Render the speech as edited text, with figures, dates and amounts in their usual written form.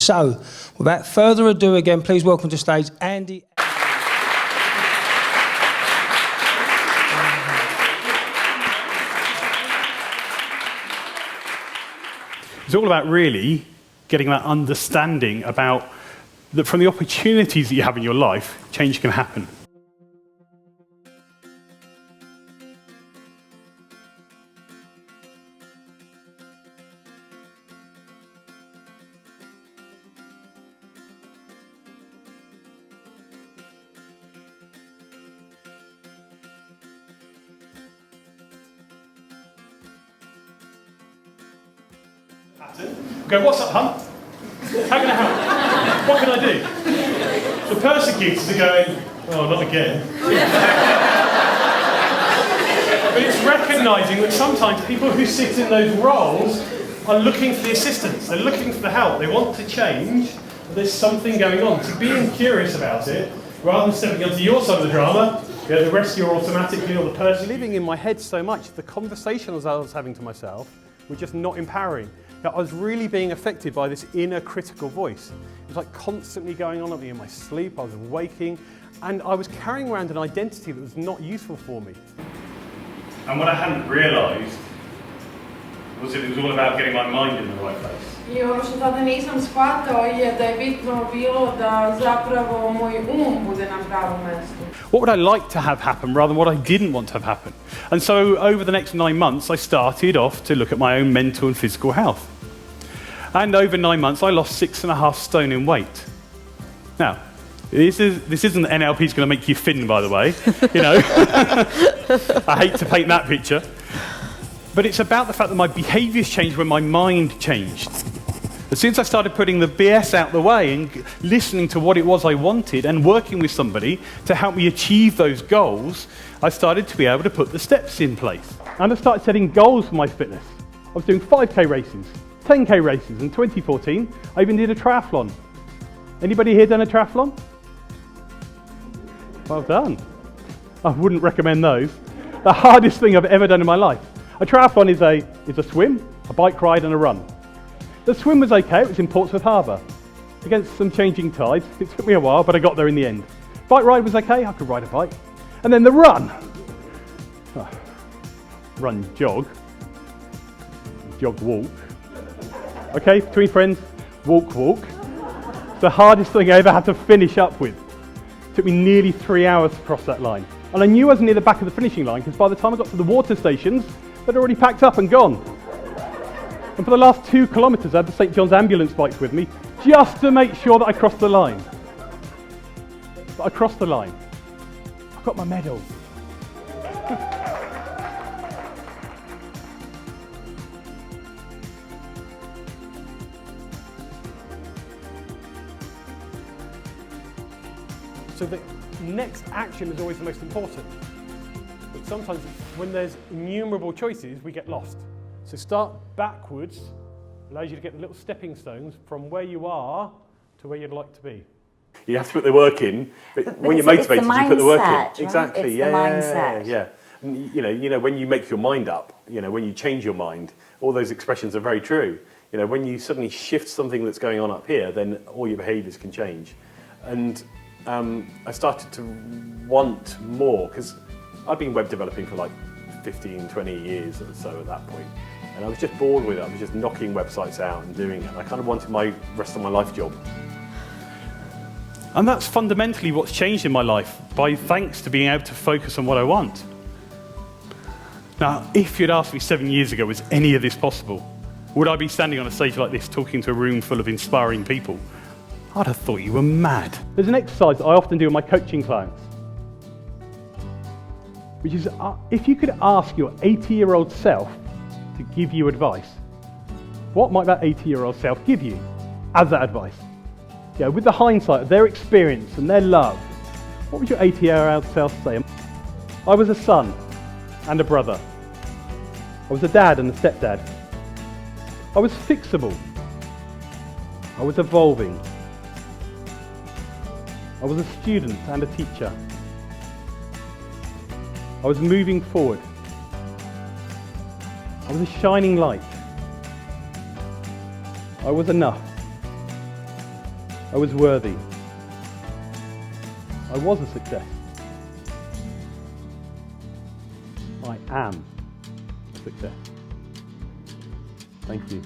So, without further ado, again, please welcome to stage Andy. It's all about really getting that understanding about that from the opportunities that you have in your life, change can happen. Go, what's up, hun? How can I help? What can I do? The persecutors are going, oh, not again. But it's recognising that sometimes people who sit in those roles are looking for the assistance, they're looking for the help, they want to change, but there's something going on. So being curious about it, rather than stepping onto your side of the drama, the rest you're automatically or the person. Living in my head so much, the conversations I was having to myself were just not empowering. I was really being affected by this inner critical voice. It was like constantly going on at me in my sleep, I was waking, and I was carrying around an identity that was not useful for me. And what I hadn't realised was that it was all about getting my mind in the right place. I ono što tada nisam shvatao je da je bitno bilo da zapravo moj bude na pravom mestu. What would I like to have happen rather than what I didn't want to have happen? And so over the next 9 months, I started off to look at my own mental and physical health. And over 9 months, I lost 6.5 stone in weight. Now, this isn't NLP's going to make you thin, by the way. You know, I hate to paint that picture. But it's about the fact that my behaviours changed when my mind changed. As soon as I started putting the BS out the way and listening to what it was I wanted and working with somebody to help me achieve those goals, I started to be able to put the steps in place. And I started setting goals for my fitness. I was doing 5k races, 10k races. In 2014, I even did a triathlon. Anybody here done a triathlon? Well done. I wouldn't recommend those. The hardest thing I've ever done in my life. A triathlon is a swim, a bike ride and a run. The swim was okay, it was in Portsmouth Harbour. Against some changing tides, it took me a while, but I got there in the end. Bike ride was okay, I could ride a bike. And then the run. Run, jog. Jog, walk. Okay, between friends, walk, walk. It's the hardest thing I ever had to finish up with. It took me nearly 3 hours to cross that line. And I knew I was near the back of the finishing line because by the time I got to the water stations, they'd already packed up and gone. And for the last 2 kilometres, I had the St. John's ambulance bikes with me just to make sure that I crossed the line. But I crossed the line. I got my medal. So the next action is always the most important. But sometimes when there's innumerable choices, we get lost. So start backwards, allows you to get the little stepping stones from where you are to where you'd like to be. You have to put the work in, but when you're motivated, you put the work in. Right? Exactly, it's yeah, the mindset. yeah. And, you know, when you make your mind up, you know, when you change your mind, all those expressions are very true. You know, when you suddenly shift something that's going on up here, then all your behaviours can change. And I started to want more, because I'd been web developing for like 15, 20 years or so at that point. And I was just bored with it. I was just knocking websites out and doing it. And I kind of wanted my rest of my life job. And that's fundamentally what's changed in my life, thanks to being able to focus on what I want. Now, if you'd asked me 7 years ago, was any of this possible? Would I be standing on a stage like this talking to a room full of inspiring people? I'd have thought you were mad. There's an exercise that I often do with my coaching clients, which is if you could ask your 80-year-old self to give you advice, what might that 80-year-old self give you as that advice? Yeah, with the hindsight of their experience and their love, what would your 80-year-old self say? I was a son and a brother. I was a dad and a stepdad. I was fixable. I was evolving. I was a student and a teacher. I was moving forward. I was a shining light. I was enough. I was worthy. I was a success. I am a success. Thank you.